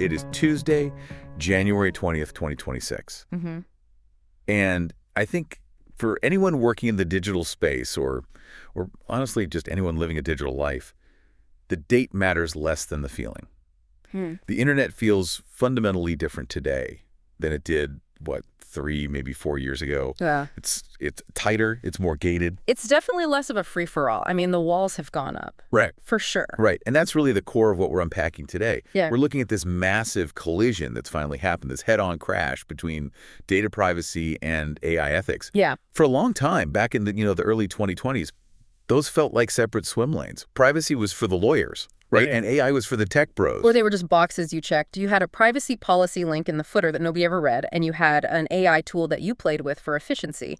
It is Tuesday, January 20th, 2026. Mm-hmm. And I think for anyone working in the digital space or honestly just anyone living a digital life, the date matters less than the feeling. The internet feels fundamentally different today than it did, 3, maybe 4 years ago. Yeah. It's tighter, it's more gated. It's definitely less of a free-for-all. I mean, the walls have gone up. Right. For sure. Right. And that's really the core of what we're unpacking today. Yeah. We're looking at this massive collision that's finally happened, this head-on crash between data privacy and AI ethics. Yeah. For a long time, back in the early 2020s, those felt like separate swim lanes. Privacy was for the lawyers, right? And AI was for the tech bros. Or they were just boxes you checked. You had a privacy policy link in the footer that nobody ever read, and you had an AI tool that you played with for efficiency.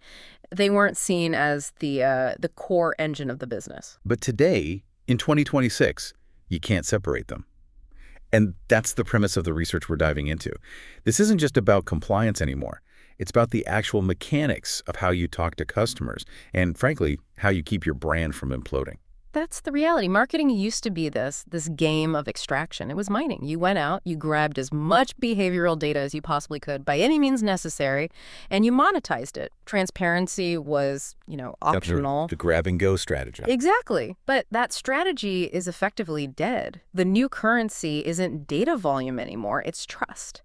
They weren't seen as the core engine of the business. But today, in 2026, you can't separate them. And that's the premise of the research we're diving into. This isn't just about compliance anymore. It's about the actual mechanics of how you talk to customers and, frankly, how you keep your brand from imploding. That's the reality. Marketing used to be this game of extraction. It was mining. You went out, you grabbed as much behavioral data as you possibly could by any means necessary, and you monetized it. Transparency was, optional. The grab-and-go strategy. Exactly. But that strategy is effectively dead. The new currency isn't data volume anymore. It's trust.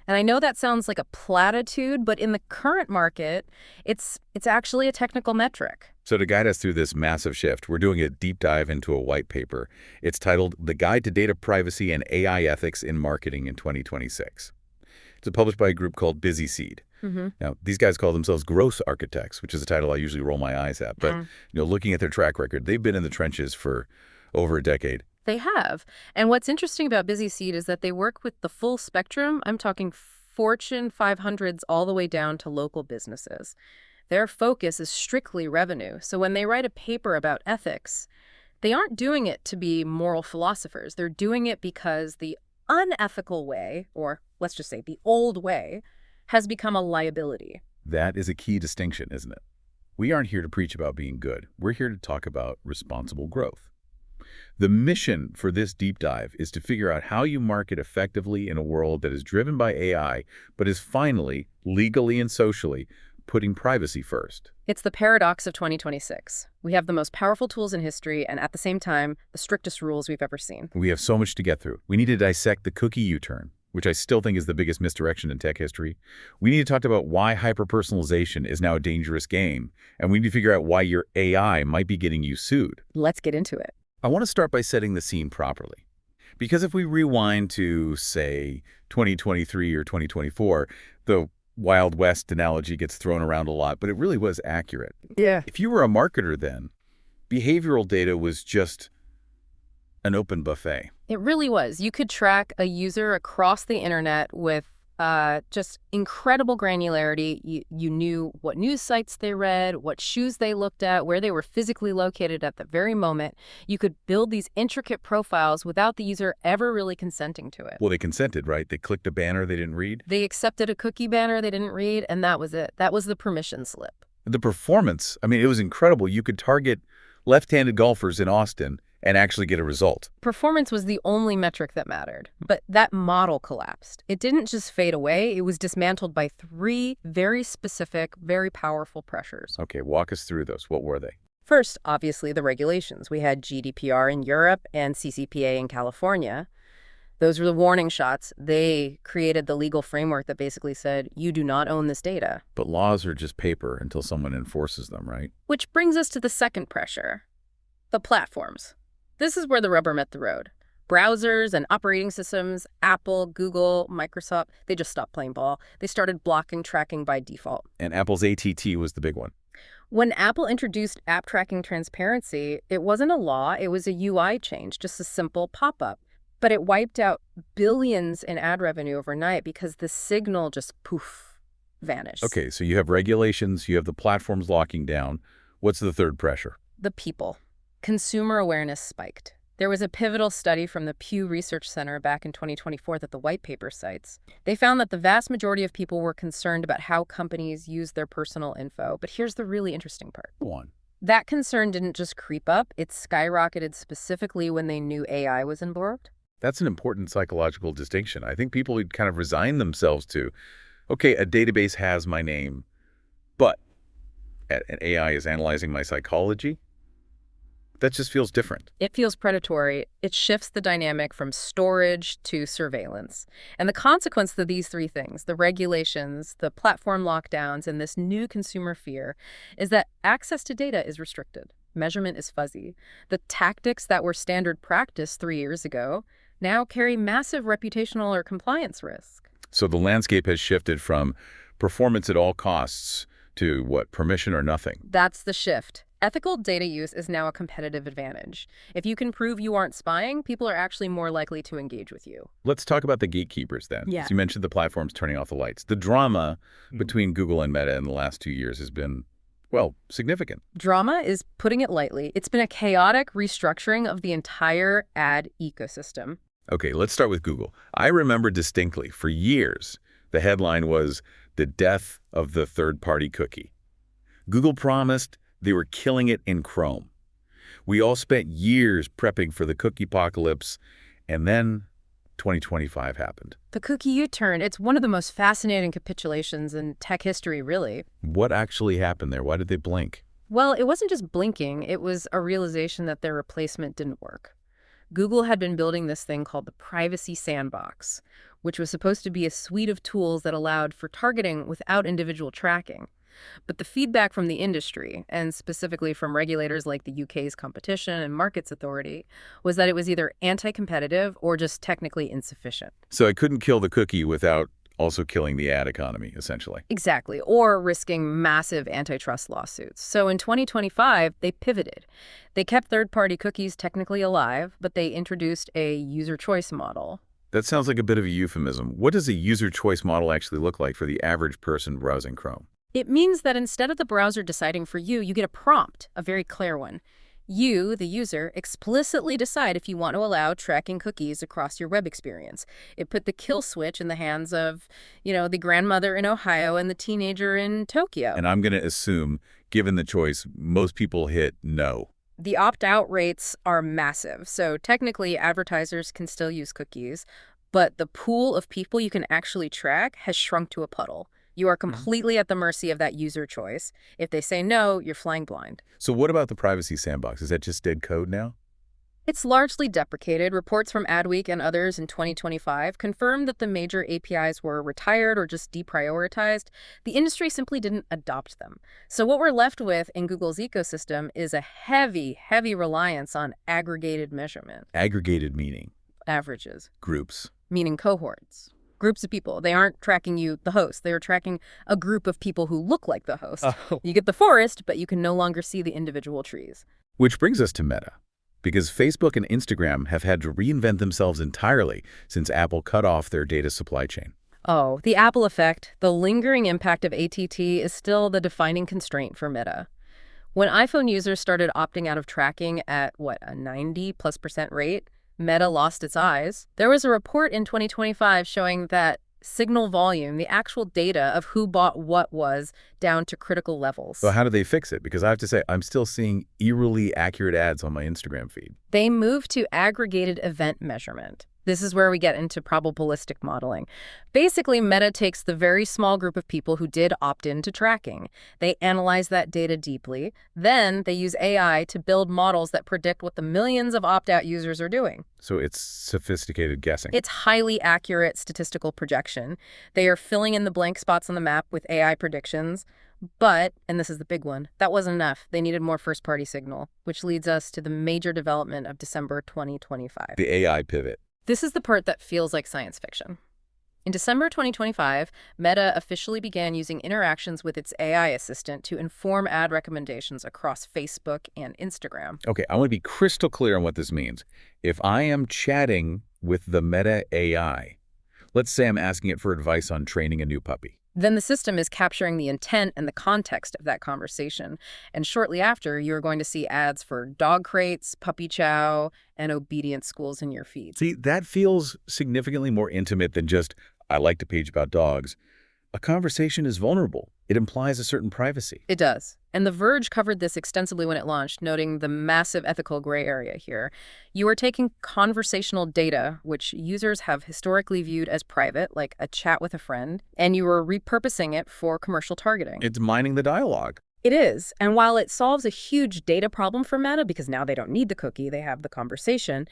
And I know that sounds like a platitude, but in the current market, it's actually a technical metric. So to guide us through this massive shift, we're doing a deep dive into a white paper. It's titled The Guide to Data Privacy and AI Ethics in Marketing in 2026. It's published by a group called BusySeed. Now, these guys call themselves growth architects, which is a title I usually roll my eyes at. But looking at their track record, they've been in the trenches for over a decade. They have. And what's interesting about BusySeed is that they work with the full spectrum. I'm talking Fortune 500s all the way down to local businesses. Their focus is strictly revenue. So when they write a paper about ethics, they aren't doing it to be moral philosophers. They're doing it because the unethical way, or let's just say the old way, has become a liability. That is a key distinction, isn't it? We aren't here to preach about being good. We're here to talk about responsible growth. The mission for this deep dive is to figure out how you market effectively in a world that is driven by AI, but is finally, legally and socially, putting privacy first. It's the paradox of 2026. We have the most powerful tools in history and at the same time, the strictest rules we've ever seen. We have so much to get through. We need to dissect the cookie U-turn, which I still think is the biggest misdirection in tech history. We need to talk about why hyperpersonalization is now a dangerous game, and we need to figure out why your AI might be getting you sued. Let's get into it. I want to start by setting the scene properly. Because if we rewind to, say, 2023 or 2024, the Wild West analogy gets thrown around a lot, but it really was accurate. Yeah. If you were a marketer then, behavioral data was just an open buffet. It really was. You could track a user across the internet with just incredible granularity. You knew what news sites they read, what shoes they looked at, where they were physically located at the very moment. You could build these intricate profiles without the user ever really consenting to it. Well, they consented, right? They clicked a banner they didn't read. They accepted a cookie banner they didn't read, and that was it. That was the permission slip. The performance, it was incredible. You could target left-handed golfers in Austin and actually get a result. Performance was the only metric that mattered. But that model collapsed. It didn't just fade away. It was dismantled by 3 very specific, very powerful pressures. Okay, walk us through those. What were they? First, obviously, the regulations. We had GDPR in Europe and CCPA in California. Those were the warning shots. They created the legal framework that basically said, you do not own this data. But laws are just paper until someone enforces them, right? Which brings us to the second pressure, the platforms. This is where the rubber met the road. Browsers and operating systems, Apple, Google, Microsoft, they just stopped playing ball. They started blocking tracking by default. And Apple's ATT was the big one. When Apple introduced app tracking transparency, it wasn't a law, it was a UI change, just a simple pop-up. But it wiped out billions in ad revenue overnight because the signal just poof, vanished. Okay, so you have regulations, you have the platforms locking down. What's the third pressure? The people. Consumer awareness spiked. There was a pivotal study from the Pew Research Center back in 2024 that the white paper cites. They found that the vast majority of people were concerned about how companies use their personal info. But here's the really interesting part. Go on. That concern didn't just creep up, it skyrocketed specifically when they knew AI was involved. That's an important psychological distinction. I think people would kind of resign themselves to, okay, a database has my name, but an AI is analyzing my psychology. That just feels different. It feels predatory. It shifts the dynamic from storage to surveillance. And the consequence of these three things, the regulations, the platform lockdowns, and this new consumer fear, is that access to data is restricted. Measurement is fuzzy. The tactics that were standard practice 3 years ago now carry massive reputational or compliance risk. So the landscape has shifted from performance at all costs to what, permission or nothing. That's the shift. Ethical data use is now a competitive advantage. If you can prove you aren't spying, people are actually more likely to engage with you. Let's talk about the gatekeepers then. Yeah. So you mentioned the platforms turning off the lights. The drama between Google and Meta in the last 2 years has been, well, significant. Drama is putting it lightly. It's been a chaotic restructuring of the entire ad ecosystem. Okay, let's start with Google. I remember distinctly, for years, the headline was "The Death of the Third-Party Cookie." Google promised they were killing it in Chrome. We all spent years prepping for the cookie apocalypse, and then 2025 happened. The cookie U-turn, it's one of the most fascinating capitulations in tech history, really. What actually happened there? Why did they blink? Well, it wasn't just blinking. It was a realization that their replacement didn't work. Google had been building this thing called the Privacy Sandbox, which was supposed to be a suite of tools that allowed for targeting without individual tracking. But the feedback from the industry, and specifically from regulators like the UK's Competition and Markets Authority, was that it was either anti-competitive or just technically insufficient. So I couldn't kill the cookie without also killing the ad economy, essentially. Exactly, or risking massive antitrust lawsuits. So in 2025, they pivoted. They kept third-party cookies technically alive, but they introduced a user choice model. That sounds like a bit of a euphemism. What does a user choice model actually look like for the average person browsing Chrome? It means that instead of the browser deciding for you, you get a prompt, a very clear one. You, the user, explicitly decide if you want to allow tracking cookies across your web experience. It put the kill switch in the hands of, the grandmother in Ohio and the teenager in Tokyo. And I'm going to assume, given the choice, most people hit no. The opt-out rates are massive. So technically, advertisers can still use cookies, but the pool of people you can actually track has shrunk to a puddle. You are completely at the mercy of that user choice. If they say no, you're flying blind. So what about the Privacy Sandbox? Is that just dead code now? It's largely deprecated. Reports from Adweek and others in 2025 confirmed that the major APIs were retired or just deprioritized. The industry simply didn't adopt them. So what we're left with in Google's ecosystem is a heavy, heavy reliance on aggregated measurement. Aggregated meaning? Averages. Groups. Meaning cohorts. Groups of people. They aren't tracking you, the host. They are tracking a group of people who look like the host. Oh. You get the forest, but you can no longer see the individual trees. Which brings us to Meta. Because Facebook and Instagram have had to reinvent themselves entirely since Apple cut off their data supply chain. Oh, the Apple effect, the lingering impact of ATT is still the defining constraint for Meta. When iPhone users started opting out of tracking at, a 90+% rate, Meta lost its eyes. There was a report in 2025 showing that signal volume, the actual data of who bought what, was down to critical levels. So how do they fix it? Because I have to say, I'm still seeing eerily accurate ads on my Instagram feed. They moved to aggregated event measurement. This is where we get into probabilistic modeling. Basically, Meta takes the very small group of people who did opt into tracking. They analyze that data deeply. Then they use AI to build models that predict what the millions of opt-out users are doing. So it's sophisticated guessing. It's highly accurate statistical projection. They are filling in the blank spots on the map with AI predictions. But, and this is the big one, that wasn't enough. They needed more first-party signal, which leads us to the major development of December 2025. The AI pivot. This is the part that feels like science fiction. In December 2025, Meta officially began using interactions with its AI assistant to inform ad recommendations across Facebook and Instagram. Okay, I want to be crystal clear on what this means. If I am chatting with the Meta AI, let's say I'm asking it for advice on training a new puppy. Then the system is capturing the intent and the context of that conversation. And shortly after, you're going to see ads for dog crates, puppy chow, and obedience schools in your feed. See, that feels significantly more intimate than just, I liked a page about dogs. A conversation is vulnerable. It implies a certain privacy. It does. And The Verge covered this extensively when it launched, noting the massive ethical gray area here. You are taking conversational data, which users have historically viewed as private, like a chat with a friend, and you are repurposing it for commercial targeting. It's mining the dialogue. It is. And while it solves a huge data problem for Meta, because now they don't need the cookie, they have the conversation,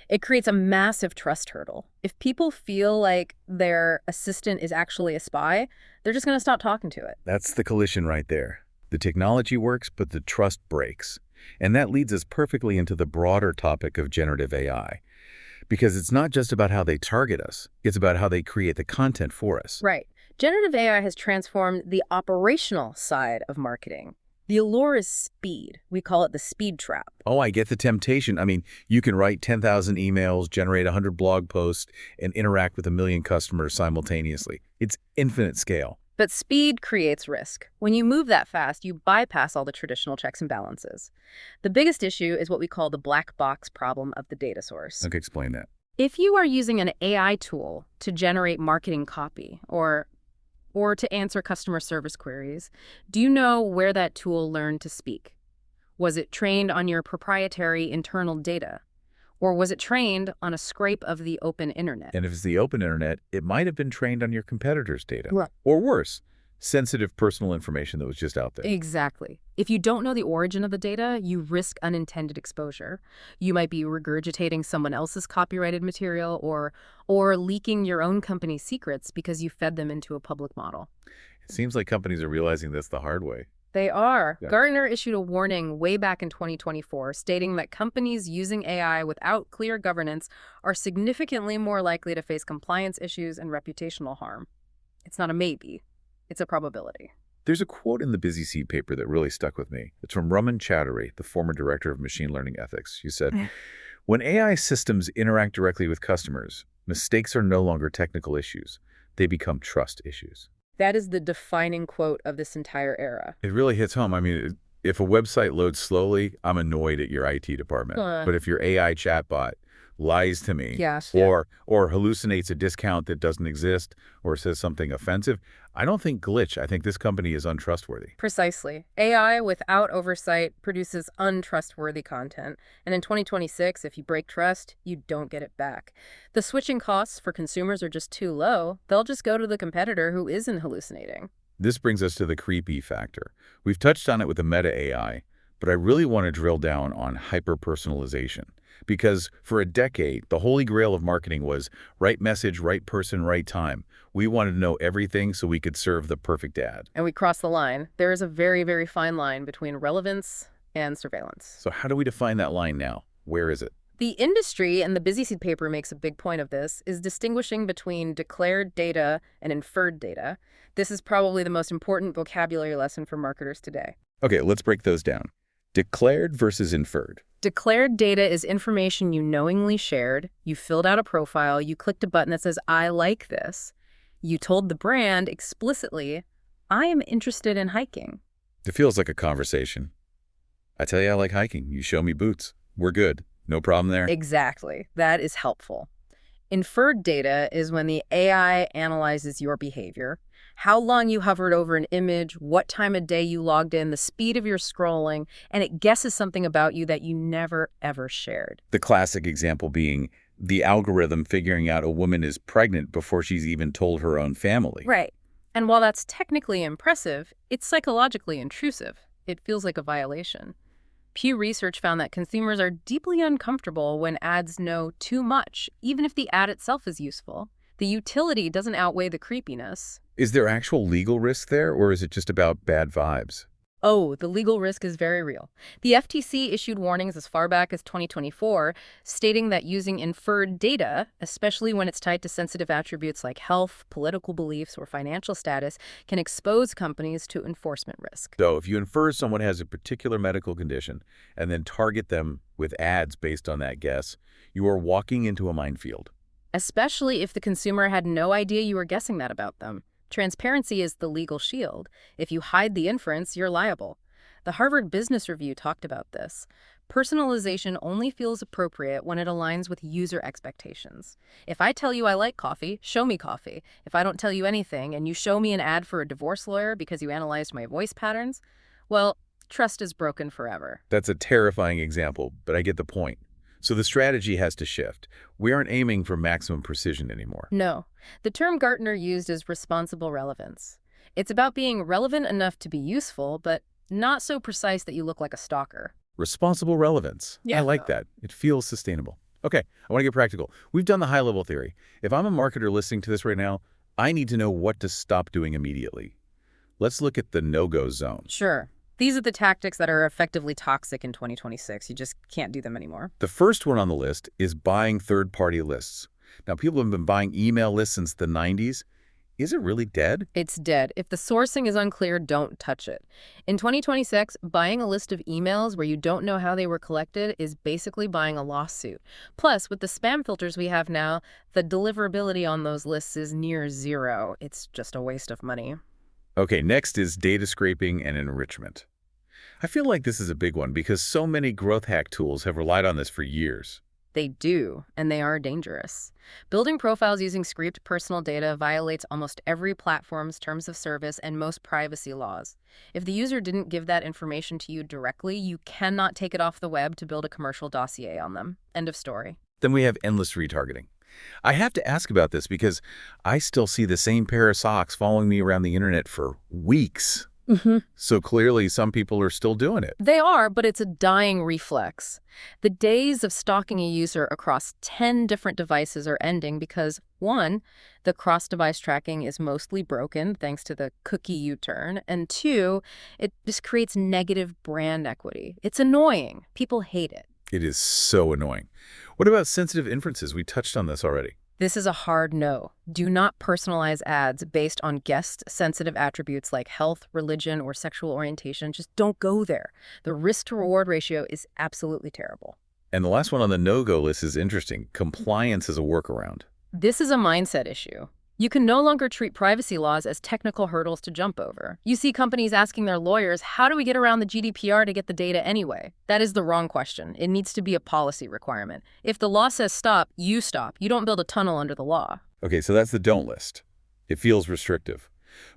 it creates a massive trust hurdle. If people feel like their assistant is actually a spy, they're just going to stop talking to it. That's the collision right there. The technology works, but the trust breaks. And that leads us perfectly into the broader topic of generative AI. Because it's not just about how they target us, it's about how they create the content for us. Right. Generative AI has transformed the operational side of marketing. The allure is speed. We call it the speed trap. Oh, I get the temptation. I mean, you can write 10,000 emails, generate 100 blog posts, and interact with 1 million customers simultaneously. It's infinite scale. But speed creates risk. When you move that fast, you bypass all the traditional checks and balances. The biggest issue is what we call the black box problem of the data source. Okay, explain that. If you are using an AI tool to generate marketing copy or to answer customer service queries, do you know where that tool learned to speak? Was it trained on your proprietary internal data? Or was it trained on a scrape of the open internet? And if it's the open internet, it might have been trained on your competitors' data. Right. Or worse, sensitive personal information that was just out there. Exactly. If you don't know the origin of the data, you risk unintended exposure. You might be regurgitating someone else's copyrighted material or leaking your own company's secrets because you fed them into a public model. It seems like companies are realizing this the hard way. They are. Yeah. Gartner issued a warning way back in 2024 stating that companies using AI without clear governance are significantly more likely to face compliance issues and reputational harm. It's not a maybe. It's a probability. There's a quote in the BusySeed paper that really stuck with me. It's from Raman Chattery, the former director of machine learning ethics. She said, when AI systems interact directly with customers, mistakes are no longer technical issues. They become trust issues. That is the defining quote of this entire era. It really hits home. I mean, if a website loads slowly, I'm annoyed at your IT department. But if your AI chatbot lies to me or hallucinates a discount that doesn't exist or says something offensive, I don't think glitch. I think this company is untrustworthy. Precisely. AI without oversight produces untrustworthy content. And in 2026, if you break trust, you don't get it back. The switching costs for consumers are just too low. They'll just go to the competitor who isn't hallucinating. This brings us to the creepy factor. We've touched on it with the Meta AI, but I really want to drill down on hyperpersonalization. Because for a decade, the holy grail of marketing was right message, right person, right time. We wanted to know everything so we could serve the perfect ad. And we cross the line. There is a very, very fine line between relevance and surveillance. So how do we define that line now? Where is it? The industry, and the BusySeed paper makes a big point of this, is distinguishing between declared data and inferred data. This is probably the most important vocabulary lesson for marketers today. Okay, let's break those down. Declared versus inferred. Declared data is information you knowingly shared. You filled out a profile. You clicked a button that says, I like this. You told the brand explicitly, I am interested in hiking. It feels like a conversation. I tell you I like hiking. You show me boots. We're good. No problem there. Exactly. That is helpful. Inferred data is when the AI analyzes your behavior, how long you hovered over an image, what time of day you logged in, the speed of your scrolling, and it guesses something about you that you never, ever shared. The classic example being the algorithm figuring out a woman is pregnant before she's even told her own family. Right. And while that's technically impressive, it's psychologically intrusive. It feels like a violation. Pew Research found that consumers are deeply uncomfortable when ads know too much, even if the ad itself is useful. The utility doesn't outweigh the creepiness. Is there actual legal risk there, or is it just about bad vibes? Oh, the legal risk is very real. The FTC issued warnings as far back as 2024, stating that using inferred data, especially when it's tied to sensitive attributes like health, political beliefs, or financial status, can expose companies to enforcement risk. So if you infer someone has a particular medical condition and then target them with ads based on that guess, you are walking into a minefield. Especially if the consumer had no idea you were guessing that about them. Transparency is the legal shield. If you hide the inference, you're liable. The Harvard Business Review talked about this. Personalization only feels appropriate when it aligns with user expectations. If I tell you I like coffee, show me coffee. If I don't tell you anything and you show me an ad for a divorce lawyer because you analyzed my voice patterns, well, trust is broken forever. That's a terrifying example, but I get the point. So the strategy has to shift. We aren't aiming for maximum precision anymore. No. The term Gartner used is responsible relevance. It's about being relevant enough to be useful, but not so precise that you look like a stalker. Responsible relevance. I Yeah. like that. It feels sustainable. Okay, I want to get practical. We've done the high-level theory. If I'm a marketer listening to this right now, I need to know what to stop doing immediately. Let's look at the no-go zone. Sure. These are the tactics that are effectively toxic in 2026. You just can't do them anymore. The first one on the list is buying third-party lists. Now, people have been buying email lists since the 90s. Is it really dead? It's dead. If the sourcing is unclear, don't touch it. In 2026, buying a list of emails where you don't know how they were collected is basically buying a lawsuit. Plus, with the spam filters we have now, the deliverability on those lists is near zero. It's just a waste of money. Okay, next is data scraping and enrichment. I feel like this is a big one because so many growth hack tools have relied on this for years. They do, and they are dangerous. Building profiles using scraped personal data violates almost every platform's terms of service and most privacy laws. If the user didn't give that information to you directly, you cannot take it off the web to build a commercial dossier on them. End of story. Then we have endless retargeting. I have to ask about this because I still see the same pair of socks following me around the internet for weeks. So clearly some people are still doing it. They are, but it's a dying reflex. The days of stalking a user across 10 different devices are ending because, one, the cross-device tracking is mostly broken thanks to the cookie U-turn, and two, it just creates negative brand equity. It's annoying. People hate it. It is so annoying. What about sensitive inferences? We touched on this already. This is a hard no. Do not personalize ads based on guest-sensitive attributes like health, religion, or sexual orientation. Just don't go there. The risk-to-reward ratio is absolutely terrible. And the last one on the no-go list is interesting. Compliance as a workaround. This is a mindset issue. You can no longer treat privacy laws as technical hurdles to jump over. You see companies asking their lawyers, how do we get around the GDPR to get the data anyway? That is the wrong question. It needs to be a policy requirement. If the law says stop. You don't build a tunnel under the law. Okay, so that's the don't list. It feels restrictive.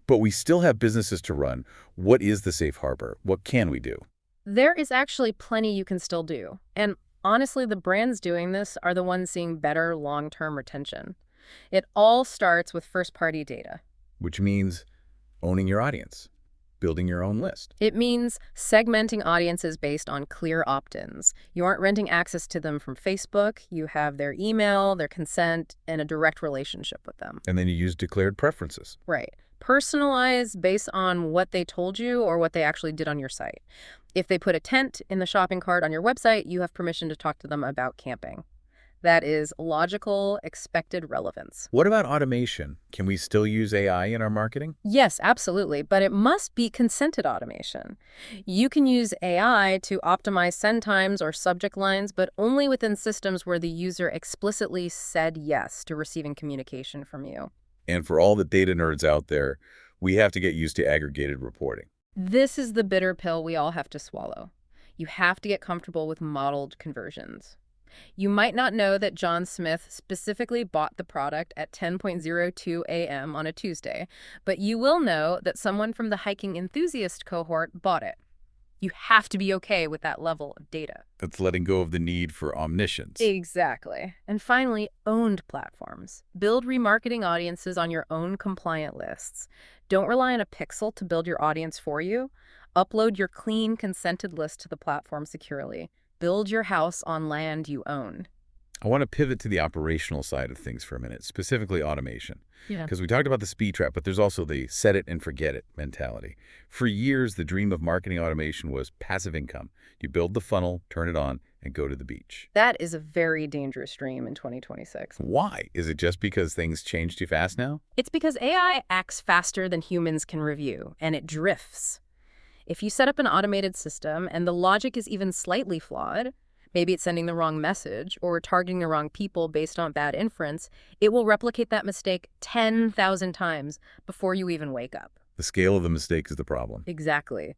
But we still have businesses to run. What is the safe harbor? What can we do? There is actually plenty you can still do. And honestly, the brands doing this are the ones seeing better long-term retention. It all starts with first-party data. Which means owning your audience, building your own list. It means segmenting audiences based on clear opt-ins. You aren't renting access to them from Facebook. You have their email, their consent, and a direct relationship with them. And then you use declared preferences. Right. Personalize based on what they told you or what they actually did on your site. If they put a tent in the shopping cart on your website, you have permission to talk to them about camping. That is logical, expected relevance. What about automation? Can we still use AI in our marketing? Yes, absolutely, but it must be consented automation. You can use AI to optimize send times or subject lines, but only within systems where the user explicitly said yes to receiving communication from you. And for all the data nerds out there, we have to get used to aggregated reporting. This is the bitter pill we all have to swallow. You have to get comfortable with modeled conversions. You might not know that John Smith specifically bought the product at 10:02 a.m. on a Tuesday, but you will know that someone from the hiking enthusiast cohort bought it. You have to be okay with that level of data. That's letting go of the need for omniscience. Exactly. And finally, owned platforms. Build remarketing audiences on your own compliant lists. Don't rely on a pixel to build your audience for you. Upload your clean, consented list to the platform securely. Build your house on land you own. I want to pivot to the operational side of things for a minute, specifically automation. Yeah. Because we talked about the speed trap, but there's also the set it and forget it mentality. For years, the dream of marketing automation was passive income. You build the funnel, turn it on, and go to the beach. That is a very dangerous dream in 2026. Why? Is it just because things change too fast now? It's because AI acts faster than humans can review, and it drifts. If you set up an automated system and the logic is even slightly flawed, maybe it's sending the wrong message or targeting the wrong people based on bad inference, it will replicate that mistake 10,000 times before you even wake up. The scale of the mistake is the problem. Exactly.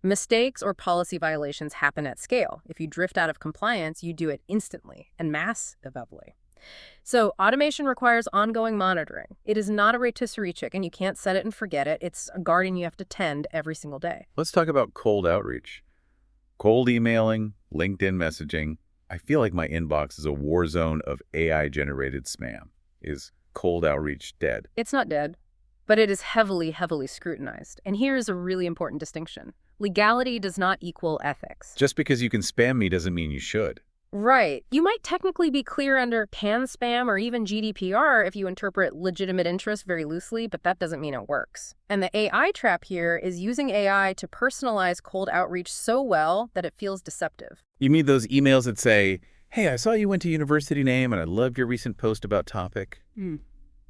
Mistakes or policy violations happen at scale. If you drift out of compliance, you do it instantly and massively. So automation requires ongoing monitoring. It is not a rotisserie chicken. You can't set it and forget it. It's a garden you have to tend every single day. Let's talk about cold outreach. Cold emailing, LinkedIn messaging. I feel like my inbox is a war zone of AI-generated spam. Is cold outreach dead? It's not dead, but it is heavily, heavily scrutinized. And here is a really important distinction. Legality does not equal ethics. Just because you can spam me doesn't mean you should. Right. You might technically be clear under CAN spam or even GDPR if you interpret legitimate interest very loosely, but that doesn't mean it works. And the AI trap here is using AI to personalize cold outreach so well that it feels deceptive. You mean those emails that say, hey, I saw you went to university name and I loved your recent post about topic.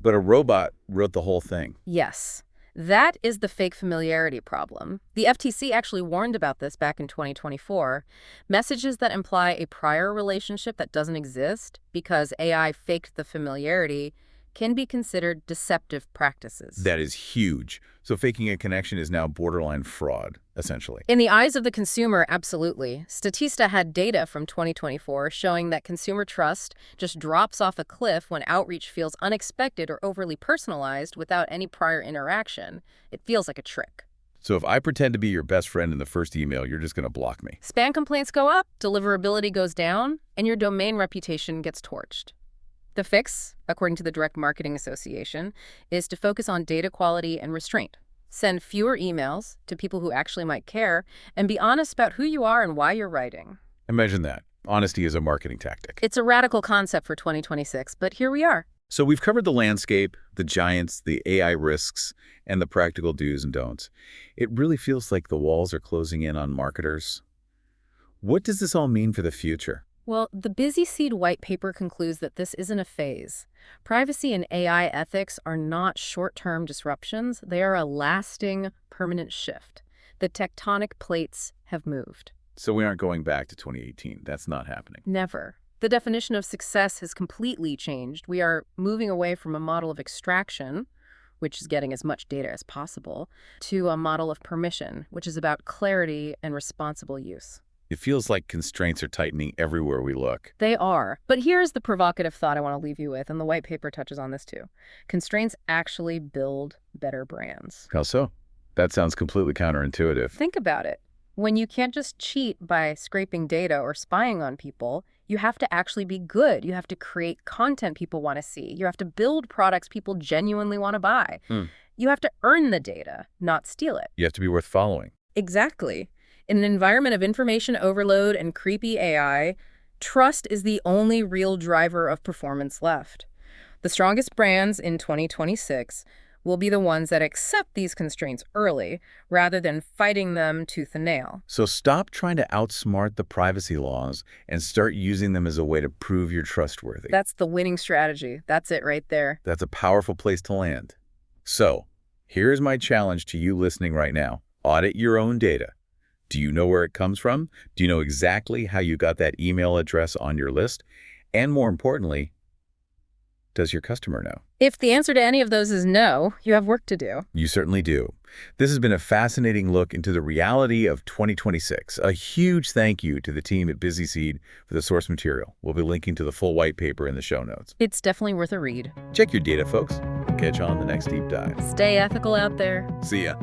But a robot wrote the whole thing. Yes. That is the fake familiarity problem. The FTC actually warned about this back in 2024. Messages that imply a prior relationship that doesn't exist because AI faked the familiarity can be considered deceptive practices. That is huge. So faking a connection is now borderline fraud, essentially. In the eyes of the consumer, absolutely. Statista had data from 2024 showing that consumer trust just drops off a cliff when outreach feels unexpected or overly personalized without any prior interaction. It feels like a trick. So if I pretend to be your best friend in the first email, you're just going to block me. Spam complaints go up, deliverability goes down, and your domain reputation gets torched. The fix, according to the Direct Marketing Association, is to focus on data quality and restraint. Send fewer emails to people who actually might care, and be honest about who you are and why you're writing. Imagine that. Honesty is a marketing tactic. It's a radical concept for 2026, but here we are. So we've covered the landscape, the giants, the AI risks, and the practical do's and don'ts. It really feels like the walls are closing in on marketers. What does this all mean for the future? Well, the BusySeed white paper concludes that this isn't a phase. Privacy and AI ethics are not short-term disruptions. They are a lasting, permanent shift. The tectonic plates have moved. So we aren't going back to 2018. That's not happening. Never. The definition of success has completely changed. We are moving away from a model of extraction, which is getting as much data as possible, to a model of permission, which is about clarity and responsible use. It feels like constraints are tightening everywhere we look. They are. But here's the provocative thought I want to leave you with, and the white paper touches on this too. Constraints actually build better brands. How so? That sounds completely counterintuitive. Think about it. When you can't just cheat by scraping data or spying on people, you have to actually be good. You have to create content people want to see. You have to build products people genuinely want to buy. You have to earn the data, not steal it. You have to be worth following. Exactly. In an environment of information overload and creepy AI, trust is the only real driver of performance left. The strongest brands in 2026 will be the ones that accept these constraints early, rather than fighting them tooth and nail. So stop trying to outsmart the privacy laws and start using them as a way to prove you're trustworthy. That's the winning strategy. That's it right there. That's a powerful place to land. So here's my challenge to you listening right now. Audit your own data. Do you know where it comes from? Do you know exactly how you got that email address on your list? And more importantly, does your customer know? If the answer to any of those is no, you have work to do. You certainly do. This has been a fascinating look into the reality of 2026. A huge thank you to the team at BusySeed for the source material. We'll be linking to the full white paper in the show notes. It's definitely worth a read. Check your data, folks. We'll catch you on the next deep dive. Stay ethical out there. See ya.